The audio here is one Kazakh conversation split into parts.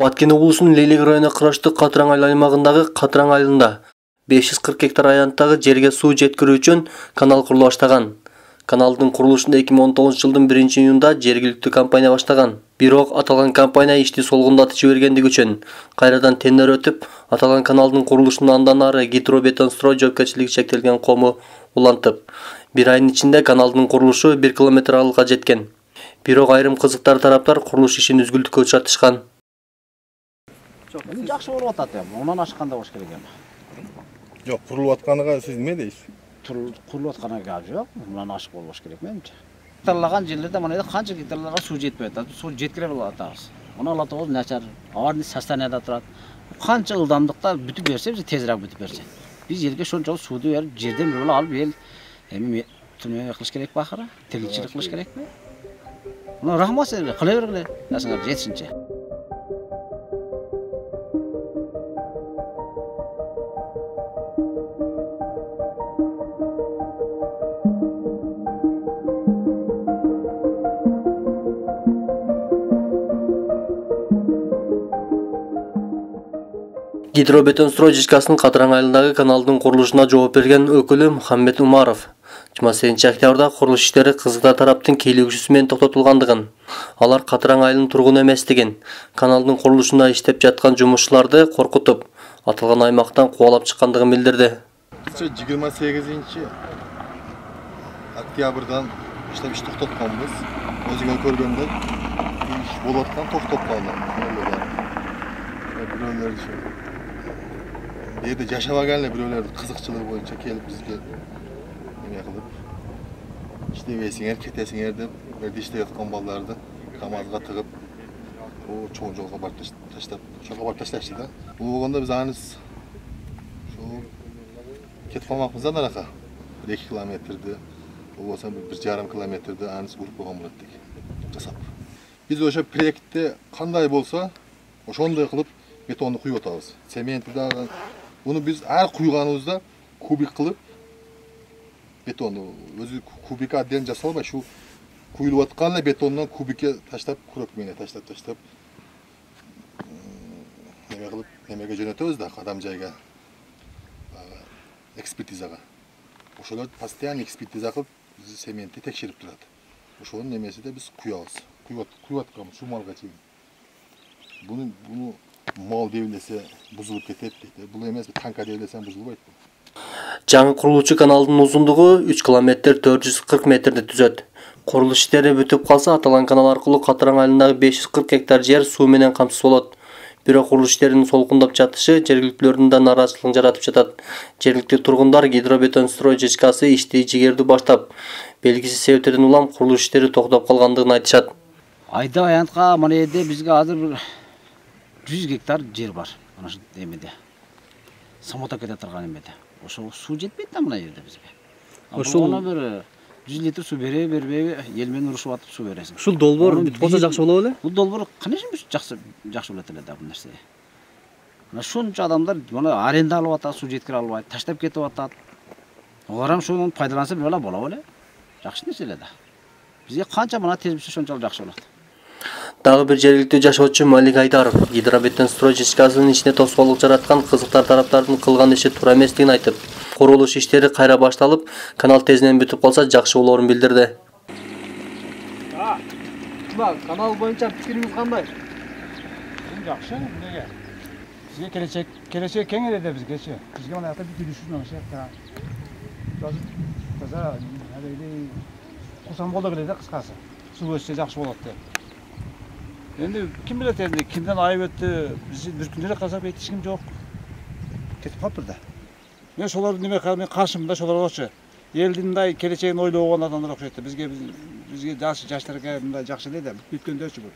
Баткен облысының Лейлек районына қарашты Қатыран айыл аймағындағы Қатыран айылында 540 гектар аянттағы жерге су жеткіру үшін канал құрылу баштаған. Каналдың құрылышында 2019 жылдың 1 июнда жергілікті компания баштаған. Бирок аталған компания ишти солғындатып жібергендігі үшін қайрадан тендер өтіп, аталған каналдың құрылышын андан ары Гидробетонстрой жауапкершілігі шектелген қомы улантып, бір айдың ішінде каналдың құрылышы 1 километр аралыққа жеткен. Бирок айрым қызықтар тараптар құрылыш ішін үзгүлтүккө шартышкан. Жақсы болып атады, онан ашқанда бош керек ем. Жоқ, құрылып атқаныға сіз не дейсіз? Құрылып атқаныға жоқ, онан ашық болуш керек меніңше. Гектарлаған жерлерде мынайда қанша гектарларға су жетпей атады, су жеткіре атабыз. Оны алатауыз начар, аварный состояниеда тұрады. Қанша ылдамдықта бүтіп берсе, біз тезірек бүтіп берсе. Біз елге шонша суды беріп, жерден бір алып ел, түрмеге қылыш керек па ақыры, тірлікшілік қылыш керек пе? Оны рахмат сіздерге, қылай бергіле, жасыңар жетсінші. Гидробетонстрой ЖКсының Қатыран айылындағы каналдың құрылышына жооп берген өкілі Мұхаммед Умаров 28 октябрда құрылыш иштери кызыктар тараптын келүүсүнөн токтотулгандыгын, алар Қатыран айылынын тургуну эместигин, каналдың құрылышына иштеп жаткан жумушчуларды коркутуп, аталган аймактан кубалап чыккандыгын билдирди. 28 октябрдан иштеп иш токтотконбуз. Өзүңөр көргөндөй иш болуп аткан токтоткон. Yerде жашабаган эле бирөөлөрдүн кызыкчылыгы боюнча келип бизге эме кылып иштебейсиңер, кетесиңер деп берди иштеп аткан балдарды КамАЗга тыгып, чоң жолго барып таштап, ошого барып ташташты да. Бул болгондо биз аныс ошо кетип калмакпыз да наракка. 2 километрди, болбосо 1,5 километрди аныс уруп койгон болот дейт. Жасап. Биз ошо проектте кандай болсо, ошондой кылып бетонду куюп атабыз. Цементти дагы Bunu biz her kuyganımızda kubik kılıp betonu özü kubik adden jasalba şu kuyulup atkanla betondan kubike taşlap kurokmene taşlap neme kılıp nemege jönötöbüz da adam jayga ekspertizaga. Ошолор постоянно экспертиза кылып bizi sementти tekşirip турат. Ошонун немеси de biz kuyabız. Kuyup atkанбыз şu malga чейин. Bunu mal devlese buzulup ketет дейт. Бул эмес, танка devlesen buzulбайт. Жаңы курулуучу каналдын узундугу 3 км 440 метрди түзөт. Курулуш иштери бүтүп калса, аталган канал аркылуу Қатыран айылындагы 540 гектар жер суу менен камсыз болот. Бирок курулуш иштеринин солкундап жатышы жергиликтүүлөрдүн да нааразычылыгын жаратып жатат. Жергиликтүү тургундар Гидробетонстрой ЖКсы ишти жигерди баштап, белгисиз себептерден улам курулуш иштери токтоп калгандыгын айтышат. Айда аянтка мына жерде бизге азыр 100 гектар жер бар. Ana şu demede. Samota kete turgan emede. Ошо суу жетпейт да мына жерде бизге. Ошол ona bir 100 литр суу бербей, ел менен урушуп атып суу бересиң. Ушул долбоор бүтүп калса жакшы болот эле? Бул долбоор конечно жакшы болот эле да бул нерсе. Мына шунча адамдар мына аренда алып атат, суу жеткире албайт, таштап кетип атат. Олар ham шуну пайдаланса бир бала болот эле. Жакшы нерсе эле да. Бизге канча мына тез бүтсө шунчалык жакшы болот. Дагы бир жергиликтүү жашоочу Малик Айдаров Гидробетонстрой ЖКсынын ичине тоскоолдук жараткан кызыктар тараптардын кылган иши туура эместигин айтып, курулуш иштери кайра башталып, канал тезинен бүтүп калса жакшы болоорун билдирди. Канал боюнча пикириңиз кандай? Жакшы, эмнеге? Бизге келечек кең эле бизгечи. Бизге мына жакта бүтүрүшүн ошо жакта. Таза, кусам болду эле да кыскасы. Суу өссө жакшы болот деп. Endi kim bilet endi kimden ayıp etti, bizi bir günlere kazap etişkim yok. Ketip kapır da. Ben şolar nime men karşımda şolar olçu. Eldinday keleceğin oyloğun adamlar okşaytı. Bizge yaşlarga mындай жакшы эле да, бүткөндөрчү бул.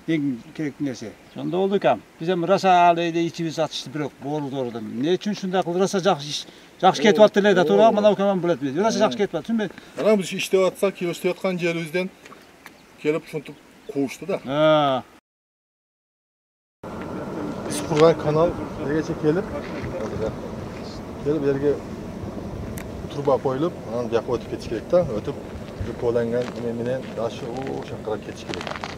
Эң керектүү нерсе. Сонда болду экен. Биз эми раса алыйды ичибиз атышты бирок боордордон. Эмне үчүн шундай кылып раса жакшы кетип атты эле да, туура мына укаман билет биз. Раса жакшы кетип атты, түшүнбөйм. Ана биз иштеп атсак, иштеп аткан жерибизден келип ушинтип куушты да. Biz kurgan kanal yerge kelip yerge turba koyulup, anın bir yakı ötüp geçiş gerek de, ötüp жүкөлөнгөн менен дашы ошакка кетиш керек.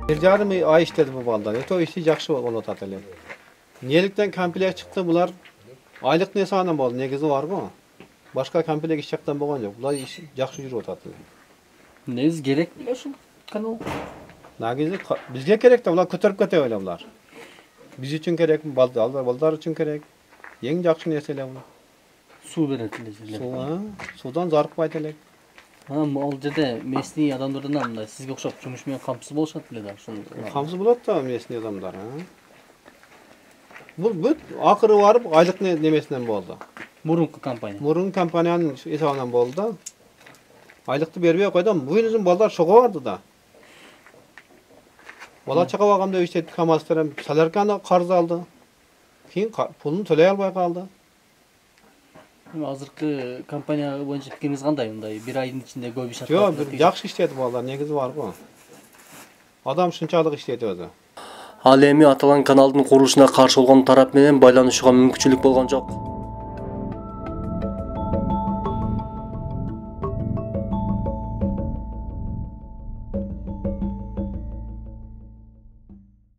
Bir yarım ay işledi bu ballar. O işi yaxşı bolot ately. Nelikten kompleks çıktı bular? Aylık ne sağlam boldu? Negizi var mı? Başka kompleks iş yaptan bolgan yok. Bular iş yaxşı yürüp ately. Nez gerek bile şu kanal. Nagizi bizge kerek de bular kötürüp kete öyle bular. Biz için kerek mi? Balдар için kerek. Eng yaxşı nesele bular. Su beretileciler. Sudan zarıp baytelek. Ha, al jede mesni adamlardan da sizge okşap jumuşmayan kampsız bolşatdylar şunu. Kamsı bulat da mesni adamlar ha. Bu akırı varıp aylık nemesinden boldu. Murunku kampanya. Murun kampaniyanın hesabından boldu. Aylıkты бербей койдум. Bu yüzden ballar şoka vardı da. Bala çaka bakamda işletip kamastırım. Salarkan karz aldı. Keyin pulunu төлей албай kaldı. Azırkı kampanya boyunca fikriniz qanday unday? Bir ayın içinde көп iş Yo, bir yaxşı işledi ballar. Negizi var bu. Adam şunçalık işledi özü. Al эми аталган каналдын курулушуна каршы болгон тарап менен байланышууга мүмкүнчүлүк болгон жок.